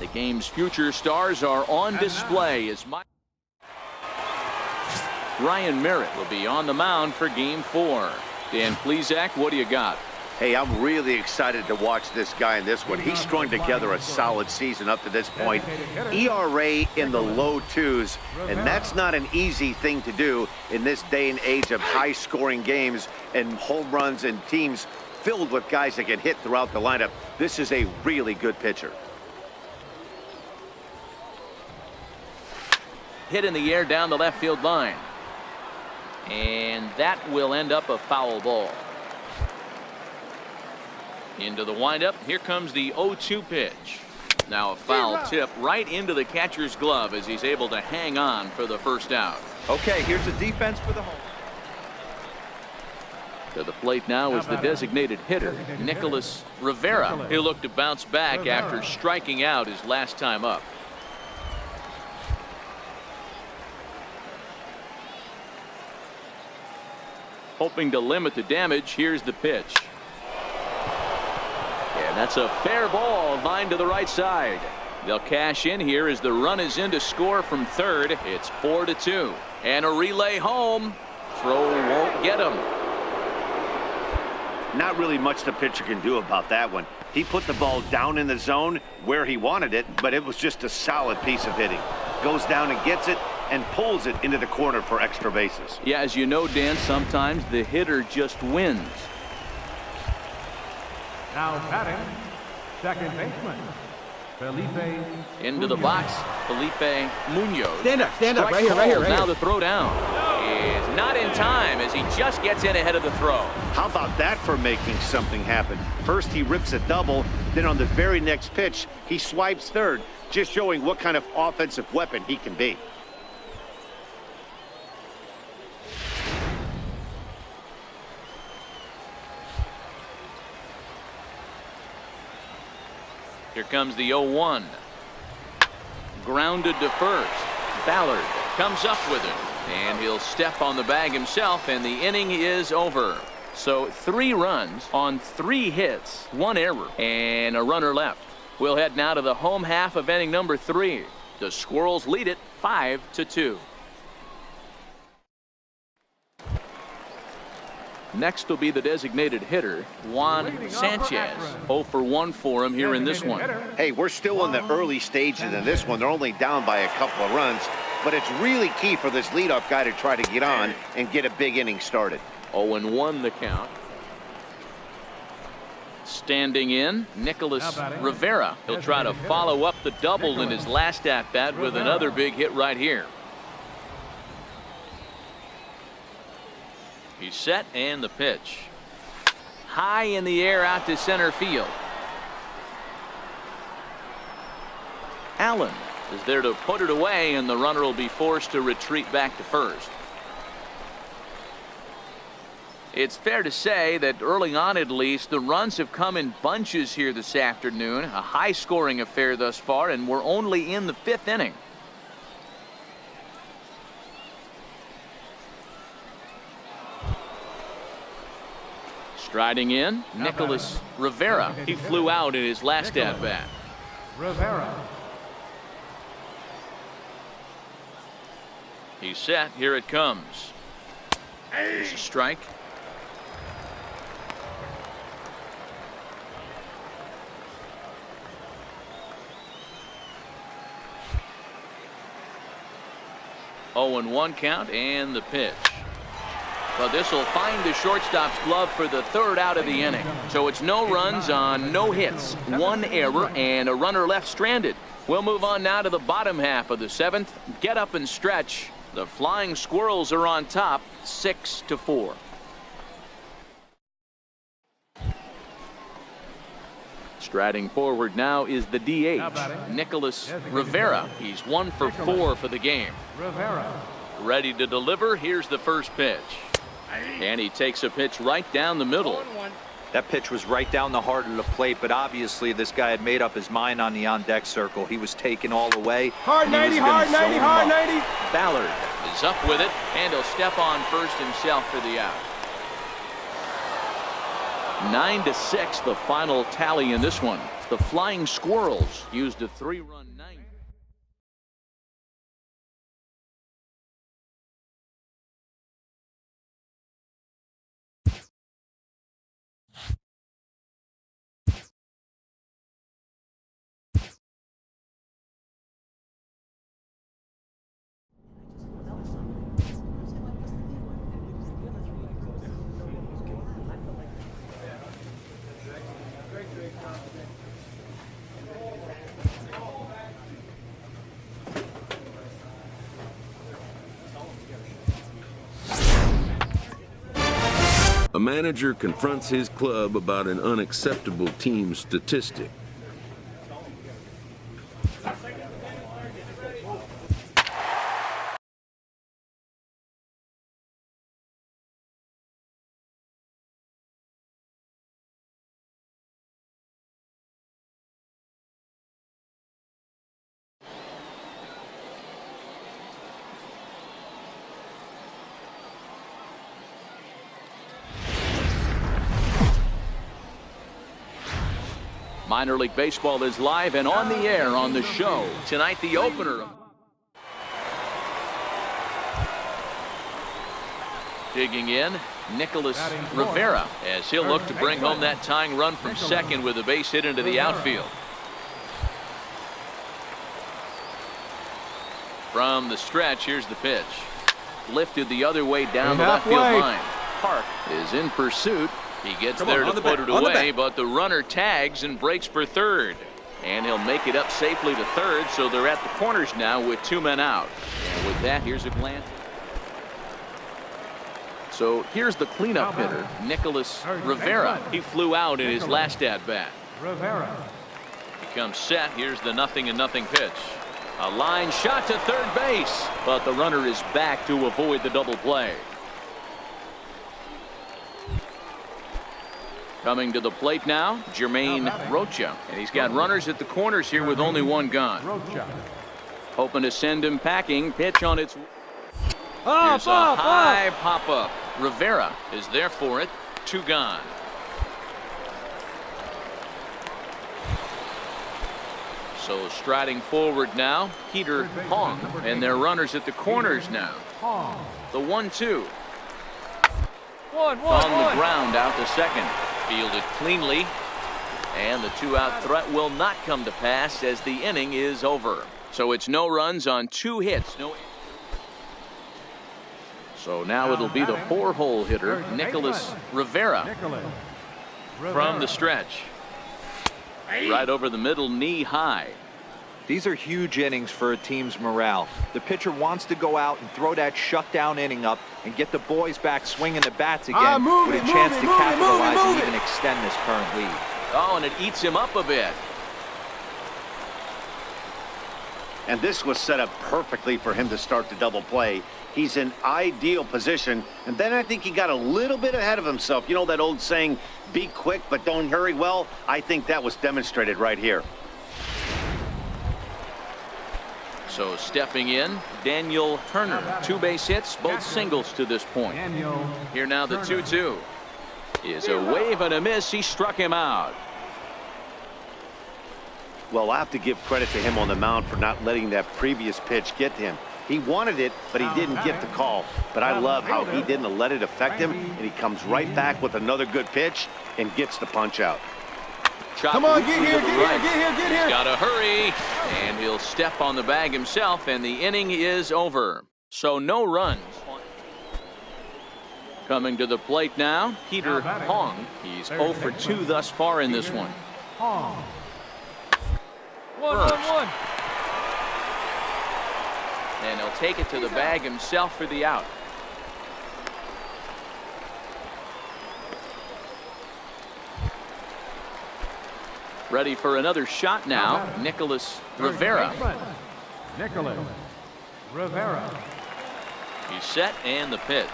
The game's future stars are on display as Ryan Merritt will be on the mound for Game 4. Dan Plesac, what do you got? Hey, I'm really excited to watch this guy in this one. He's strung together a solid season up to this point. ERA in the low 2s, and that's not an easy thing to do in this day and age of high-scoring games and home runs and teams filled with guys that can hit throughout the lineup. This is a really good pitcher. Hit in the air down the left field line. And that will end up a foul ball. Into the windup. Here comes the 0-2 pitch. Now a foul tip right into the catcher's glove as he's able to hang on for the first out. Okay, here's the defense for the home. To the plate now is the designated hitter, Nicholas Rivera. He'll look to bounce back after striking out his last time up. Hoping to limit the damage, here's the pitch. And that's a fair ball, line to the right side. They'll cash in here as the run is in to score from third. It's 4-2. And a relay home. Throw won't get him. Not really much the pitcher can do about that one. He put the ball down in the zone where he wanted it, but it was just a solid piece of hitting. Goes down and gets it and pulls it into the corner for extra bases. Yeah, as you know, Dan, sometimes the hitter just wins. Now batting, second baseman, Felipe. Into the box, Felipe Munoz. Stand up, right here. Now the throw down is not in time as he just gets in ahead of the throw. How about that for making something happen? First he rips a double, then on the very next pitch he swipes third, just showing what kind of offensive weapon he can be. Here comes the 0-1. Grounded to first. Ballard comes up with it. And he'll step on the bag himself, and the inning is over. So 3 runs on 3 hits, 1 error, and a runner left. We'll head now to the home half of inning number 3. The Squirrels lead it 5-2. Next will be the designated hitter, Juan Sanchez. 0 for 1 for him here in this one. Hey, we're still in the early stages in this one. They're only down by a couple of runs, but it's really key for this leadoff guy to try to get on and get a big inning started. 0-1 the count. Standing in, Nicholas Rivera. He'll try to follow up the double in his last at-bat with another big hit right here. He's set, and the pitch. High in the air out to center field. Allen is there to put it away, and the runner will be forced to retreat back to first. It's fair to say that early on, at least, the runs have come in bunches here this afternoon. A high-scoring affair thus far, and we're only in the 5th inning. Striding in, Nicholas Rivera. He flew out in his last at-bat. Rivera. He's set. Here it comes. There's a strike. Oh, and 1 count, and the pitch. But this will find the shortstop's glove for the 3rd out of the inning. So it's no runs on no hits, 1 error, and a runner left stranded. We'll move on now to the bottom half of the 7th. Get up and stretch. The Flying Squirrels are on top, 6-4. Striding forward now is the DH, Nicholas Rivera. He's 1 for 4 for the game. Rivera. Ready to deliver. Here's the first pitch. And he takes a pitch right down the middle. That pitch was right down the heart of the plate, but obviously this guy had made up his mind on the on-deck circle. He was taken all the way. Hard 90, hard 90, hard 90. Ballard is up with it, and he'll step on first himself for the out. 9-6, the final tally in this one. The Flying Squirrels used a 3-run ninth. A manager confronts his club about an unacceptable team statistic. Minor League Baseball is live and on the air on the show. Tonight, the opener. Digging in, Nicholas Rivera, as he'll look to bring home that tying run from second with a base hit into the outfield. From the stretch, here's the pitch. Lifted the other way down the left field line. Park is in pursuit. He gets there to put it away, but the runner tags and breaks for third. And he'll make it up safely to third, so they're at the corners now with 2 men out. And with that, here's a glance. So here's the cleanup hitter, Nicholas Rivera. He flew out in his last at-bat. Rivera. He comes set. Here's the 0-0 pitch. A line shot to third base, but the runner is back to avoid the double play. Coming to the plate now, Jermaine Rocha. And he's got runners at the corners here with only 1 gone. Hoping to send him packing. Pitch on its... Here's a high pop-up. Rivera is there for it. 2 gone. So striding forward now, Peter Hong. And their runners at the corners now. The 1-2. On the ground out to second. Fielded cleanly, and the 2-out threat will not come to pass as the inning is over. So it's no runs on 2 hits. So now it'll be the 4-hole hitter, Nicholas Rivera. From the stretch. Right over the middle, knee high. These are huge innings for a team's morale. The pitcher wants to go out and throw that shutdown inning up and get the boys back swinging the bats again with a chance to capitalize and even extend this current lead. Oh, and it eats him up a bit. And this was set up perfectly for him to start the double play. He's in ideal position, and then I think he got a little bit ahead of himself. You know that old saying, be quick but don't hurry? Well, I think that was demonstrated right here. So stepping in, Daniel Turner. 2 base hits, both singles to this point. Here now the 2-2. Is a wave and a miss. He struck him out. Well, I have to give credit to him on the mound for not letting that previous pitch get to him. He wanted it, but he didn't get the call. But I love how he didn't let it affect him, and he comes right back with another good pitch and gets the punch out. Come on, get here, get here. He's got to hurry, and he'll step on the bag himself, and the inning is over. So no runs. Coming to the plate now, Peter Hong. He's 0 for 2 thus far in this one. 1-1-1. And he'll take it to the bag himself for the out. Ready for another shot now, Nicholas Rivera. Nicholas Rivera. He's set and the pitch.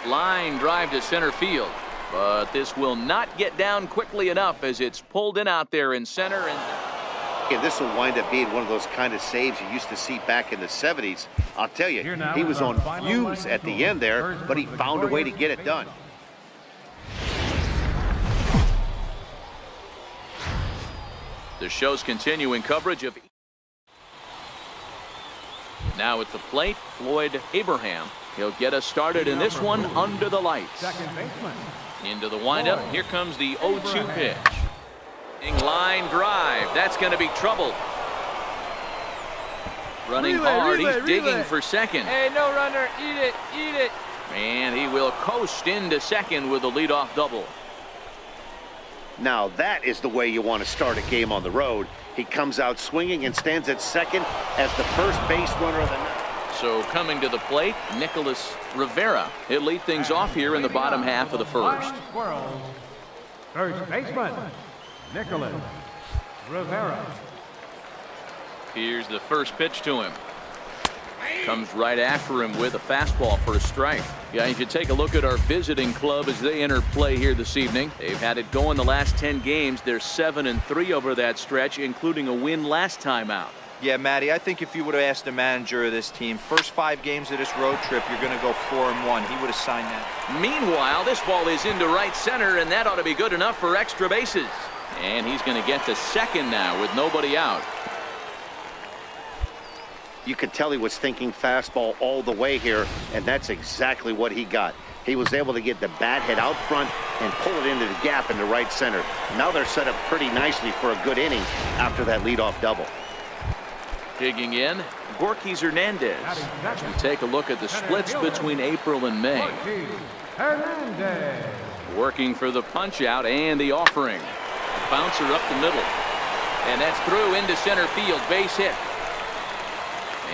Line drive to center field. But this will not get down quickly enough as it's pulled in out there in center. And this will wind up being one of those kind of saves you used to see back in the 70s. I'll tell you, he was on fumes at the end there, but he found a way to get it done. The show's continuing coverage of. Now at the plate, Floyd Abraham. He'll get us started in this one under the lights. Second baseman. Into the windup. Here comes the 0-2 pitch. Line drive. That's going to be trouble. Running hard. He's digging for second. Hey, no runner. Eat it. Eat it. And he will coast into second with a leadoff double. Now that is the way you want to start a game on the road. He comes out swinging and stands at second as the first base runner of the night. So coming to the plate, Nicholas Rivera. He'll lead things off here in the bottom half of the first. First baseman, Nicholas Rivera. Here's the first pitch to him. Comes right after him with a fastball for a strike. Yeah, you should take a look at our visiting club as they enter play here this evening. They've had it going the last 10 games. They're 7-3 over that stretch, including a win last time out. Yeah, Matty, I think if you would have asked the manager of this team, first 5 games of this road trip, you're going to go 4-1. He would have signed that. Meanwhile, this ball is into right center, and that ought to be good enough for extra bases. And he's going to get to second now with nobody out. You could tell he was thinking fastball all the way here, and that's exactly what he got. He was able to get the bat head out front and pull it into the gap in the right center. Now they're set up pretty nicely for a good inning after that leadoff double. Digging in, Gorkys Hernandez. As we take a look at the splits between April and May. Hernandez. Working for the punch out and the offering. Bouncer up the middle. And that's through into center field, base hit.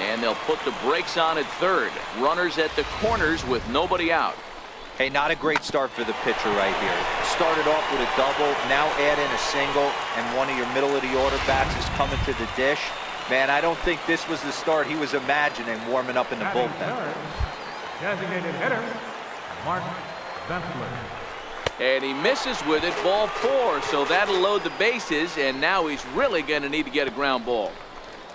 And they'll put the brakes on at third. Runners at the corners with nobody out. Hey, not a great start for the pitcher right here. Started off with a double, now add in a single, and one of your middle of the order bats is coming to the dish. Man, I don't think this was the start he was imagining warming up in the bullpen. Designated hitter, Mark Bessler. And he misses with it, ball 4, so that'll load the bases, and now he's really going to need to get a ground ball.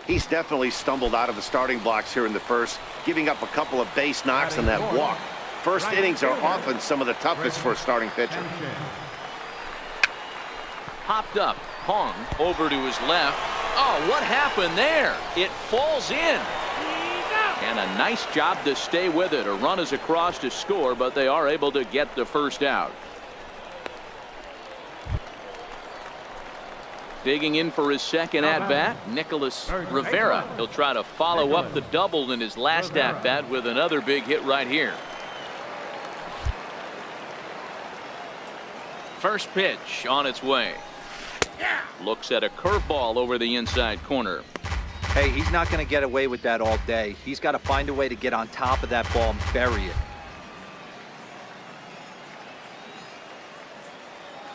He's definitely stumbled out of the starting blocks here in the first, giving up a couple of base knocks and that walk. First innings are often some of the toughest for a starting pitcher. Popped up, hung over to his left. Oh, what happened there? It falls in. And a nice job to stay with it. A run is across to score, but they are able to get the first out. Digging in for his second at-bat, Nicholas Rivera. He'll try to follow up the double in his last at-bat with another big hit right here. First pitch on its way. Looks at a curveball over the inside corner. Hey, he's not going to get away with that all day. He's got to find a way to get on top of that ball and bury it.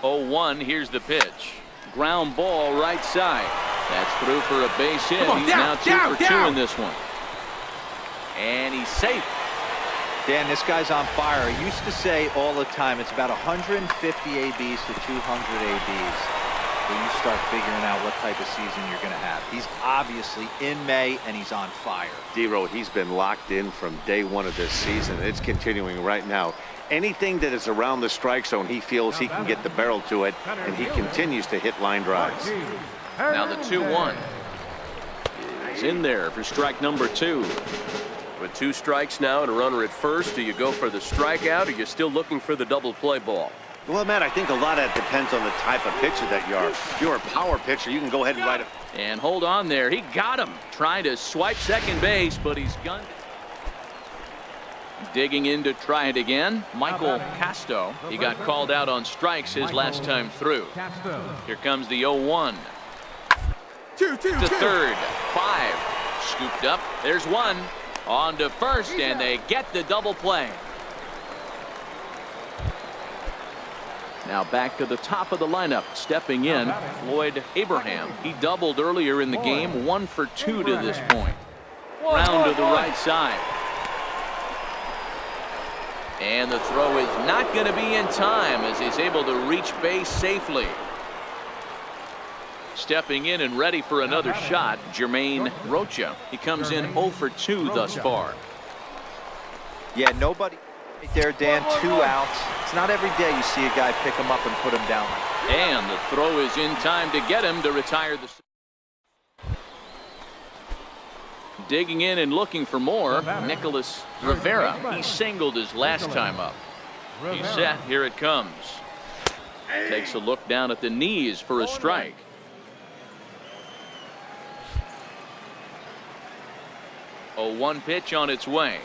0-1, here's the pitch. Ground ball right side. That's through for a base hit. He's now 2 for 2 in this one. And he's safe. Dan, this guy's on fire. I used to say all the time it's about 150 ABs to 200 ABs when you start figuring out what type of season you're going to have. He's obviously in May, and he's on fire. D-Road, he's been locked in from day 1 of this season. It's continuing right now. Anything that is around the strike zone, he feels he can get the barrel to it, and he continues to hit line drives. Now the 2-1 is in there for strike number 2. With 2 strikes now and a runner at first, do you go for the strikeout, or you're still looking for the double play ball? Well, Matt, I think a lot of that depends on the type of pitcher that you are. If you're a power pitcher, you can go ahead and ride it. And hold on there. He got him. Trying to swipe second base, but he's gunned it. Digging in to try it again, Michael Casto. He got called out on strikes his last time through. Here comes the 0-1. To third. 5. Scooped up. There's 1. On to first, and they get the double play. Now back to the top of the lineup. Stepping in, Floyd Abraham. He doubled earlier in the game. 1 for 2 to this point. Round to the right side. And the throw is not going to be in time as he's able to reach base safely. Stepping in and ready for another shot, Jermaine Rocha. He comes in 0 for 2 thus far. Yeah, nobody right there, Dan. 2 outs. It's not every day you see a guy pick him up and put him down like that. And the throw is in time to get him to retire the. Digging in and looking for more, Nicholas Rivera. He singled his last time up. He's set. Here it comes. Takes a look down at the knees for a strike. A 1 pitch on its way.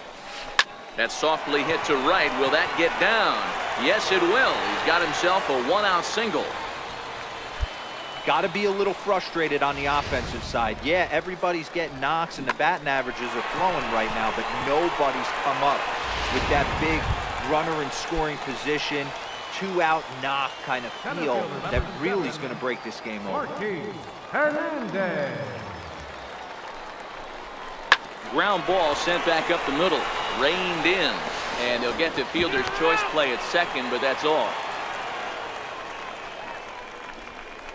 That's softly hit to right. Will that get down? Yes, it will. He's got himself a 1-out single. Got to be a little frustrated on the offensive side. Yeah, everybody's getting knocks and the batting averages are throwing right now, but nobody's come up with that big runner in scoring position, 2-out knock kind of feel that really is going to break this game over. Hernandez. Ground ball sent back up the middle. Reined in. And he'll get the fielder's choice play at second, but that's all.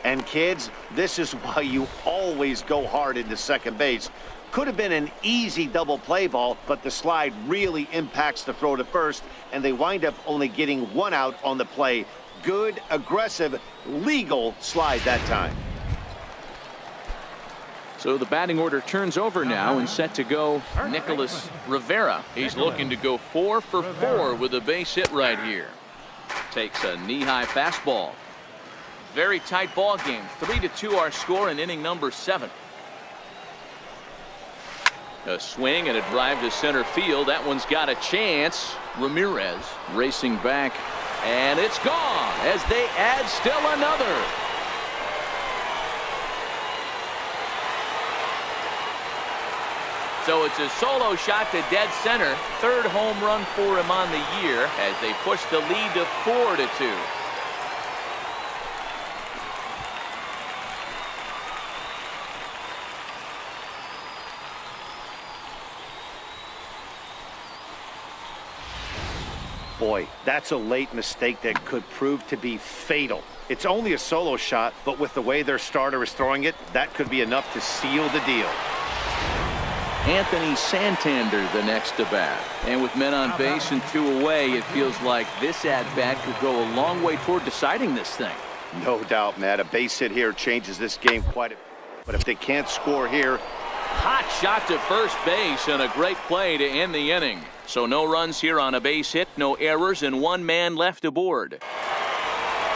And kids, this is why you always go hard into second base. Could have been an easy double play ball, but the slide really impacts the throw to first, and they wind up only getting 1 out on the play. Good, aggressive, legal slide that time. So the batting order turns over now and set to go Nicholas Rivera. He's looking to go 4 for 4 with a base hit right here. Takes a knee-high fastball. Very tight ball game. 3-2 our score in inning number 7. A swing and a drive to center field. That one's got a chance. Ramirez racing back, and it's gone as they add still another. So it's a solo shot to dead center. 3rd home run for him on the year as they push the lead to 4-2. Boy, that's a late mistake that could prove to be fatal. It's only a solo shot, but with the way their starter is throwing it, that could be enough to seal the deal. Anthony Santander the next to bat. And with men on base and 2 away, it feels like this at-bat could go a long way toward deciding this thing. No doubt, Matt. A base hit here changes this game quite a bit. But if they can't score here. Hot shot to first base and a great play to end the inning. So no runs here on a base hit, no errors, and 1 man left aboard.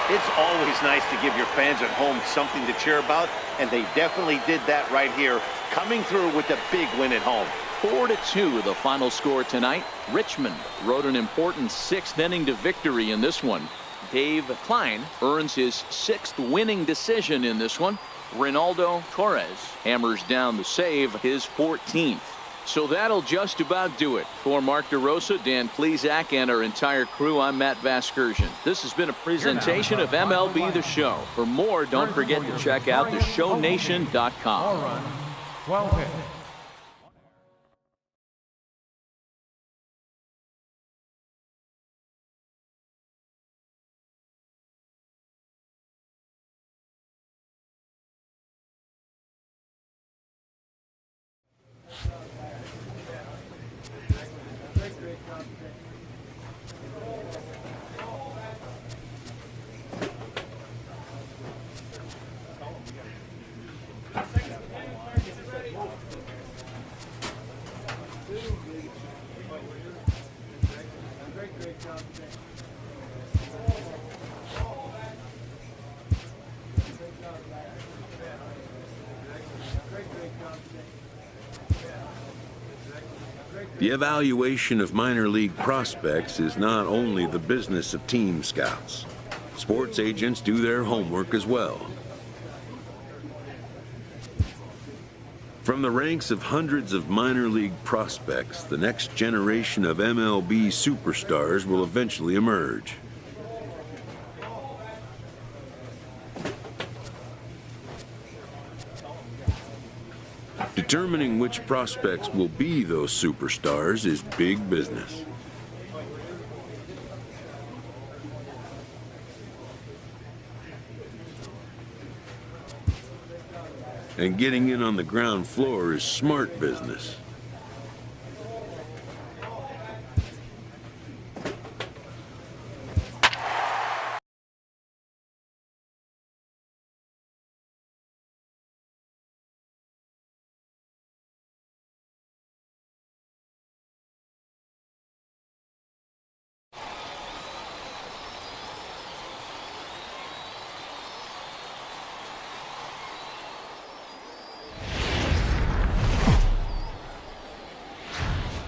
It's always nice to give your fans at home something to cheer about, and they definitely did that right here, coming through with a big win at home. 4-2 the final score tonight. Richmond rode an important 6th inning to victory in this one. Dave Klein earns his 6th winning decision in this one. Ronaldo Torres hammers down the save, his 14th. So that'll just about do it. For Mark DeRosa, Dan Plesac, and our entire crew, I'm Matt Vasgersian. This has been a presentation of MLB The Show. For more, don't forget to check out theshownation.com. 12 hits. The evaluation of minor league prospects is not only the business of team scouts. Sports agents do their homework as well. From the ranks of hundreds of minor league prospects, the next generation of MLB superstars will eventually emerge. Determining which prospects will be those superstars is big business. And getting in on the ground floor is smart business.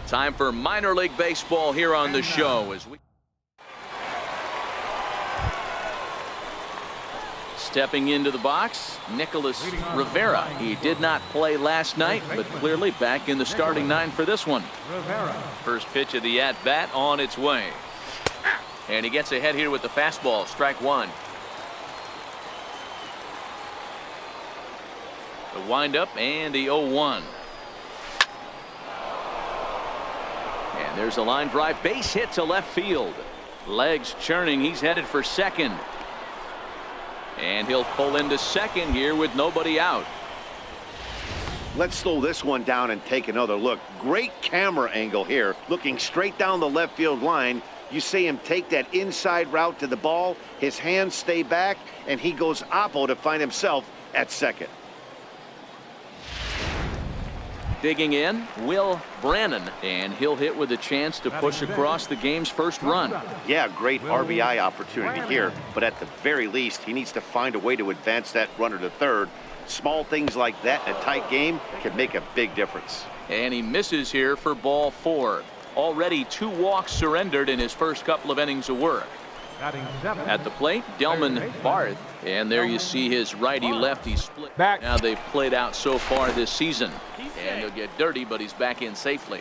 Time for minor league baseball here on the show as we stepping into the box, Nicholas Rivera. He did not play last night, but clearly back in the starting nine for this one. First pitch of the at-bat on its way. And he gets ahead here with the fastball, strike one. The windup and the 0-1. And there's a line drive, base hit to left field. Legs churning, he's headed for second. And he'll pull into second here with nobody out. Let's slow this one down and take another look. Great camera angle here, looking straight down the left field line. You see him take that inside route to the ball. His hands stay back, and he goes oppo to find himself at second. Digging in, Will Brannon, and he'll hit with a chance to push across the game's first run. Yeah, great RBI opportunity here, but at the very least, he needs to find a way to advance that runner to third. Small things like that in a tight game can make a big difference. And he misses here for ball 4. Already 2 walks surrendered in his first couple of innings of work. At the plate, Delman Barth, and there you see his righty-lefty split. Now they've played out so far this season, and he'll get dirty, but he's back in safely.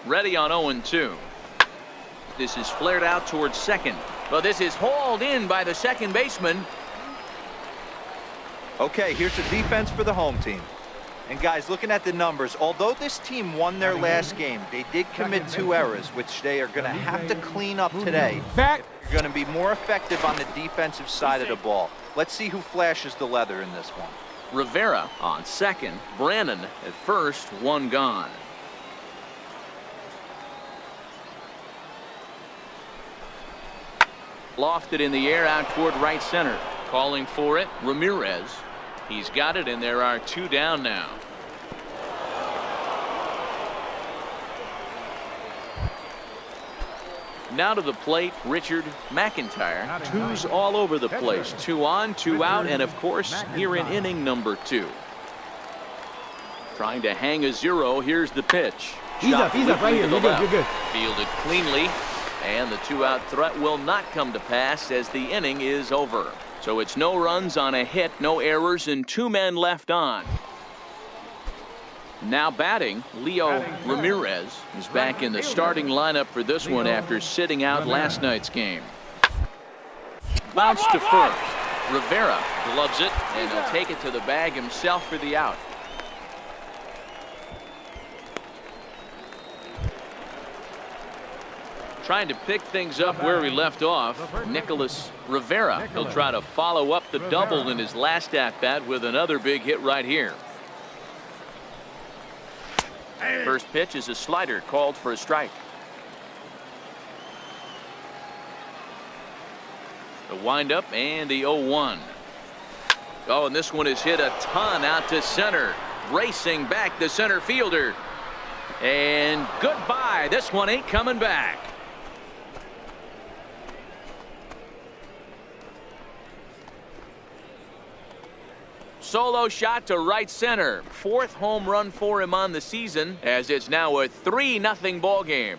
Ready on 0-2. This is flared out towards second, but this is hauled in by the second baseman. Okay, here's the defense for the home team. And guys, looking at the numbers, although this team won their last game, they did commit 2 errors, which they are going to have to clean up today. They're going to be more effective on the defensive side of the ball. Let's see who flashes the leather in this one. Rivera on second, Brannon at first, 1 gone. Lofted in the air out toward right center. Calling for it, Ramirez. He's got it, and there are 2 down now. Now to the plate, Richard McIntyre. 2's all over the place. 2 on, 2 out, and of course, here in inning number 2. Trying to hang a 0. Here's the pitch. He's up right here. You're good. Fielded cleanly, and the 2-out threat will not come to pass as the inning is over. So it's no runs on a hit, no errors, and 2 men left on. Now batting, Leo Ramirez is back in the starting lineup for this one after sitting out last night's game. Bounce to first. Rivera gloves it, and he'll take it to the bag himself for the out. Trying to pick things up where we left off, Nicholas Rivera. He'll try to follow up the double in his last at-bat with another big hit right here. First pitch is a slider called for a strike. The windup and the 0-1. Oh, and this one is hit a ton out to center. Racing back the center fielder. And goodbye. This one ain't coming back. Solo shot to right center. 4th home run for him on the season, as it's now a 3-0 ball game.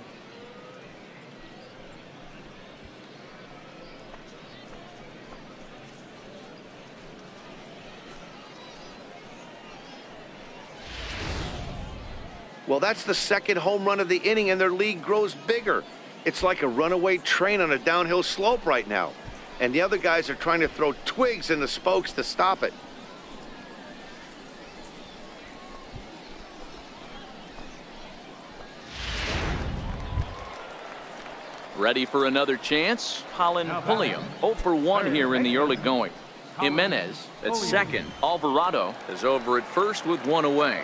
Well, that's the 2nd home run of the inning, and their lead grows bigger. It's like a runaway train on a downhill slope right now. And the other guys are trying to throw twigs in the spokes to stop it. Ready for another chance? Colin Pulliam, 0 for 1 here in the early going. Jimenez at second. Alvarado is over at first with 1 away.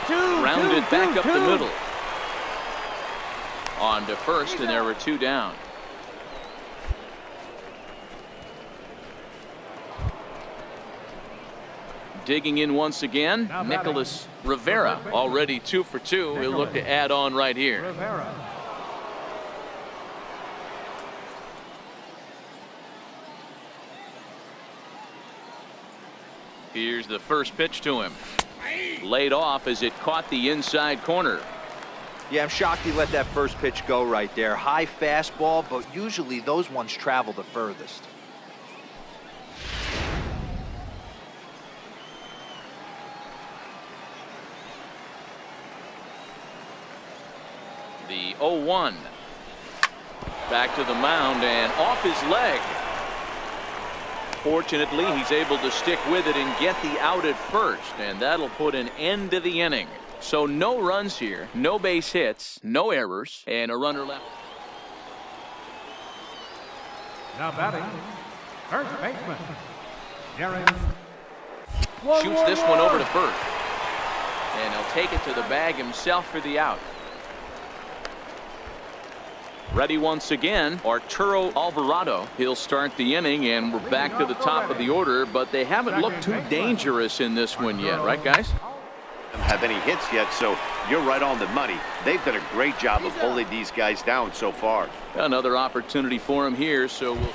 Rounded back up the middle. On to first, and there were 2 down. Digging in once again, Nicholas Rivera, already 2 for 2. He'll look to add on right here. Here's the first pitch to him. Laid off as it caught the inside corner. Yeah, I'm shocked he let that first pitch go right there. High fastball, but usually those ones travel the furthest. The 0-1. Back to the mound and off his leg. Fortunately, he's able to stick with it and get the out at first, and that'll put an end to the inning. So no runs here, no base hits, no errors, and a runner left. Now batting, first baseman, Darren. Shoots this one over to first. And he'll take it to the bag himself for the out. Ready once again, Arturo Alvarado. He'll start the inning, and we're back to the top of the order, but they haven't looked too dangerous in this one yet, right, guys? Don't have any hits yet, so you're right on the money. They've done a great job of holding these guys down so far. Another opportunity for him here, so we'll...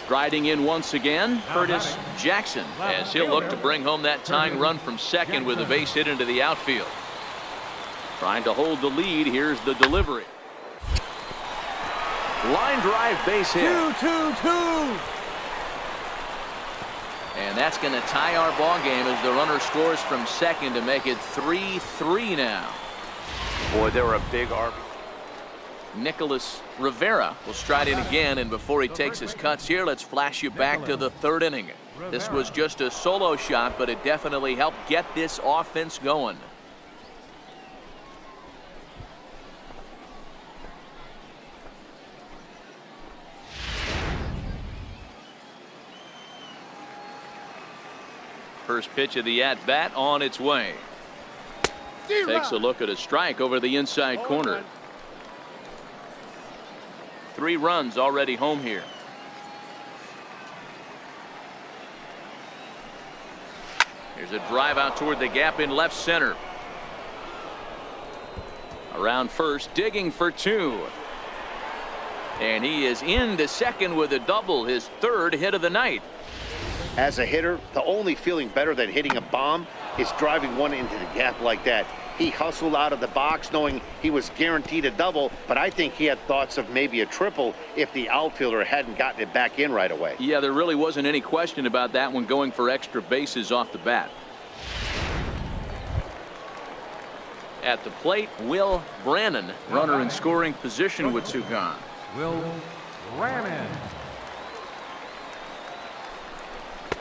Striding in once again, Curtis Jackson, as he'll look to bring home that tying run from second with a base hit into the outfield. Trying to hold the lead. Here's the delivery. Line drive base hit. 2-2-2. And that's going to tie our ball game as the runner scores from second to make it 3-3 now. Boy, they're a big RB. Nicholas Rivera will stride in again, and before he takes his cuts here, let's flash you back to the third inning. This was just a solo shot, but it definitely helped get this offense going. First pitch of the at-bat on its way. Takes a look at a strike over the inside corner. 3 runs already home here. Here's a drive out toward the gap in left center. Around first, digging for 2. And he is into second with a double, his 3rd hit of the night. As a hitter, the only feeling better than hitting a bomb is driving one into the gap like that. He hustled out of the box knowing he was guaranteed a double, but I think he had thoughts of maybe a triple if the outfielder hadn't gotten it back in right away. Yeah, there really wasn't any question about that one, going for extra bases off the bat. At the plate, Will Brannon, runner in scoring position with 2 gone. Will Brannon.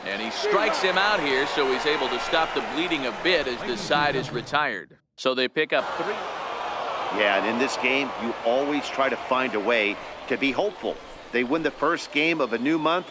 And he strikes him out here, so he's able to stop the bleeding a bit as this side is retired. So they pick up 3. Yeah, and in this game, you always try to find a way to be hopeful. They win the first game of a new month,